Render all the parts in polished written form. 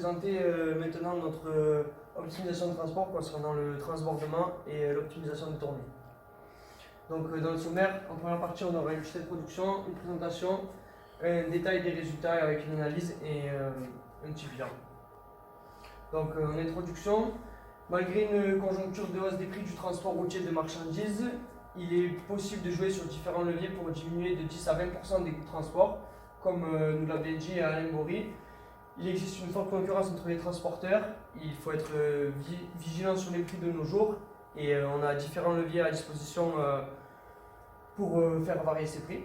présenter maintenant notre optimisation de transport concernant le transbordement et l'optimisation des tournées. Donc dans le sommaire, en première partie, on aura une petite introduction, une présentation, un détail des résultats avec une analyse et un petit bilan. Donc en introduction, malgré une conjoncture de hausse des prix du transport routier de marchandises, il est possible de jouer sur différents leviers pour diminuer de 10 à 20% des coûts de transport, comme nous l'a bien dit Alain Bory. Il existe une forte concurrence entre les transporteurs, il faut être vigilant sur les prix de nos jours et on a différents leviers à disposition pour faire varier ces prix.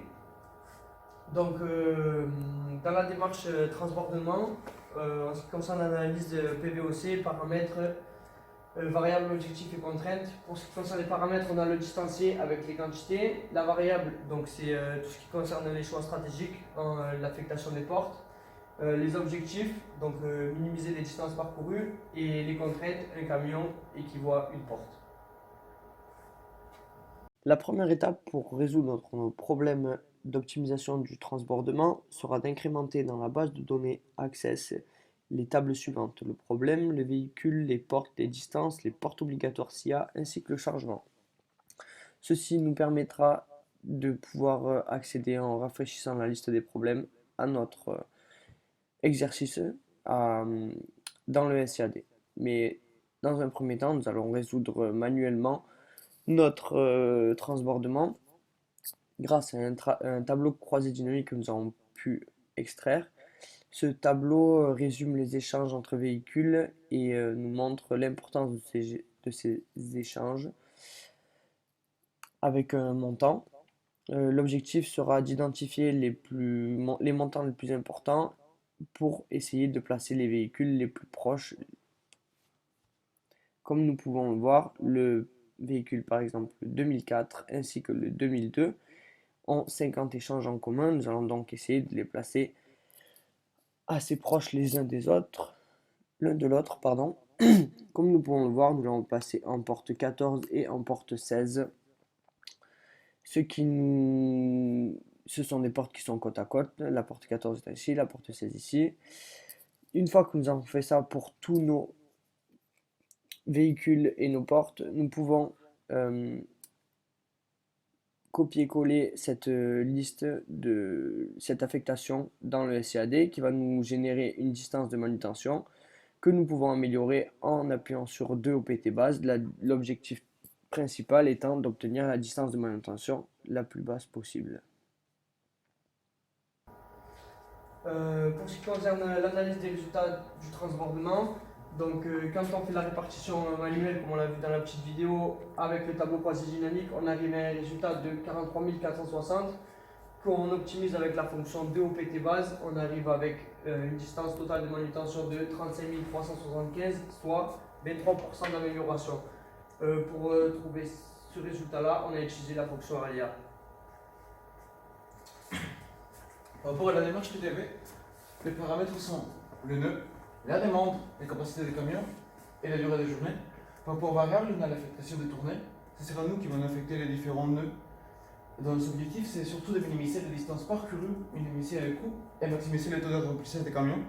Donc dans la démarche transbordement, en ce qui concerne l'analyse de PVOC, paramètres, variables, objectifs et contraintes. Pour ce qui concerne les paramètres, on a le distancié avec les quantités. La variable, donc c'est tout ce qui concerne les choix stratégiques, l'affectation des portes. Les objectifs, donc minimiser les distances parcourues. Et les contraintes, un camion équivaut à une porte. La première étape pour résoudre nos problèmes d'optimisation du transbordement sera d'incrémenter dans la base de données Access les tables suivantes: le problème, le véhicule, les portes, les distances, les portes obligatoires SIA ainsi que le chargement. Ceci nous permettra de pouvoir accéder en rafraîchissant la liste des problèmes à notre exercice dans le SIAD. Mais dans un premier temps, nous allons résoudre manuellement notre transbordement grâce à un tableau croisé dynamique que nous avons pu extraire. Ce tableau résume les échanges entre véhicules et nous montre l'importance de ces échanges avec un montant. L'objectif sera d'identifier les montants les plus importants pour essayer de placer les véhicules les plus proches. Comme nous pouvons le voir, le véhicule par exemple le 2004 ainsi que le 2002 ont 50 échanges en commun. Nous allons donc essayer de les placer assez proches les uns des autres, l'un de l'autre, pardon. Comme nous pouvons le voir, nous allons passer en porte 14 et en porte 16. Ce sont des portes qui sont côte à côte. La porte 14 est ici, la porte 16 ici. Une fois que nous avons fait ça pour tous nos véhicules et nos portes, nous pouvons copier-coller cette liste de cette affectation dans le SIAD qui va nous générer une distance de manutention que nous pouvons améliorer en appuyant sur 2 OPT base, l'objectif principal étant d'obtenir la distance de manutention la plus basse possible. Pour ce qui concerne l'analyse des résultats du transbordement, donc quand on fait la répartition manuelle, comme on l'a vu dans la petite vidéo, avec le tableau croisé dynamique, on arrive à un résultat de 43 460. Quand on optimise avec la fonction 2OPT base, on arrive avec une distance totale de manutention de 35 375, soit 23% d'amélioration. Pour trouver ce résultat-là, on a utilisé la fonction aléa. Par rapport à la démarche TTV, les paramètres sont le nœud, la demande, les capacités des camions et la durée des journées. Par rapport aux variables, on a l'affectation des tournées. Ce sera nous qui allons affecter les différents nœuds. Dans nos objectifs, c'est surtout de minimiser les distances parcourues, minimiser les coûts et maximiser le taux de remplissage des camions.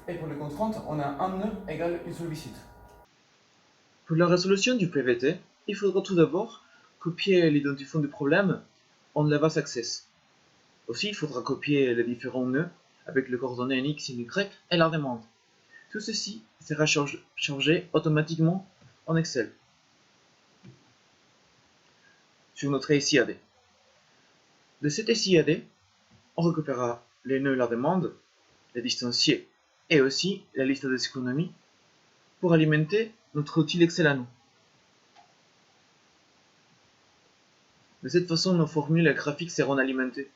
Et pour les contraintes, on a un nœud égale une seule visite. Pour la résolution du PVT, il faudra tout d'abord copier l'identifiant du problème en Levas Access. Aussi, il faudra copier les différents nœuds avec les coordonnées X et Y et la demande. Tout ceci sera chargé automatiquement en Excel sur notre SIAD. De cet SIAD, on récupérera les nœuds et la demande, les distanciés et aussi la liste des économies pour alimenter notre outil Excel à nous. De cette façon, nos formules et graphiques seront alimentées.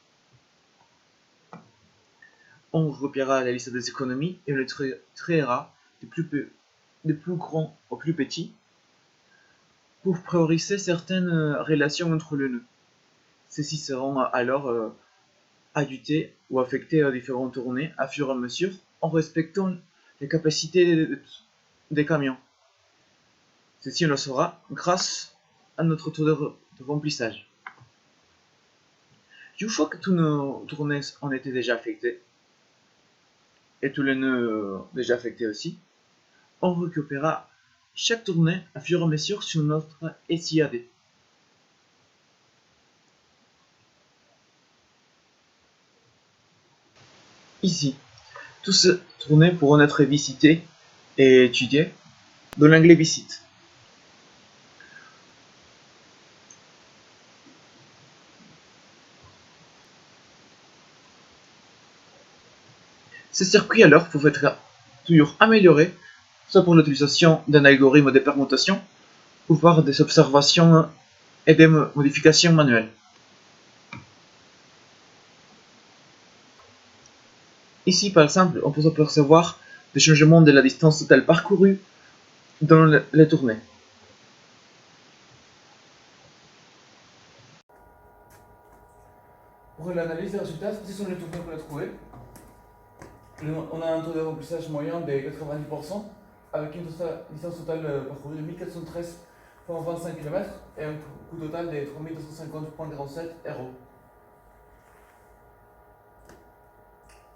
On recopiera la liste des économies et on les triera du plus grand au plus petit pour prioriser certaines relations entre les nœuds. Ceux-ci seront alors ajoutés ou affectés à différentes tournées à fur et à mesure en respectant les capacités des camions. Ceci on le saura grâce à notre taux de remplissage. Une fois que tous nos tournées ont été déjà affectées, et tous les nœuds déjà affectés aussi, on récupérera chaque tournée à fur et à mesure sur notre SIAD. Ici, tous ces tournées pourront être visitées et étudiées dans l'onglet Visite. Ces circuits alors peuvent être toujours améliorés, soit pour l'utilisation d'un algorithme de permutation, ou par des observations et des modifications manuelles. Ici, par exemple, on peut apercevoir des changements de la distance totale parcourue dans les tournées. Pour l'analyse des résultats, ce sont les tournées qu'on a trouvées. On a un taux de remplissage moyen de 90%, avec une distance totale parcourue de 1413,25 km et un coût total de 3250,07 €.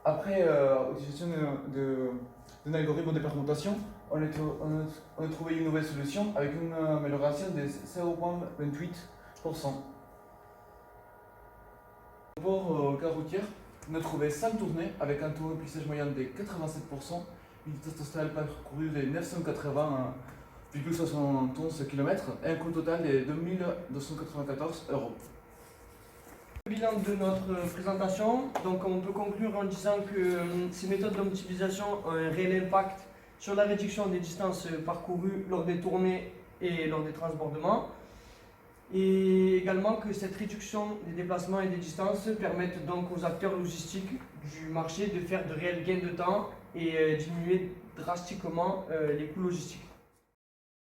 Après utilisation d'un algorithme de permutation, on a trouvé une nouvelle solution avec une amélioration de 0,28%. Pour cas routière, on a trouvé 5 tournées avec un taux de remplissage moyen de 87%, une distance totale parcourue de 980,71 km et un coût total de 2294 €. Le bilan de notre présentation, donc on peut conclure en disant que ces méthodes d'optimisation ont un réel impact sur la réduction des distances parcourues lors des tournées et lors des transbordements, et également que cette réduction des déplacements et des distances permettent donc aux acteurs logistiques du marché de faire de réels gains de temps et diminuer drastiquement les coûts logistiques.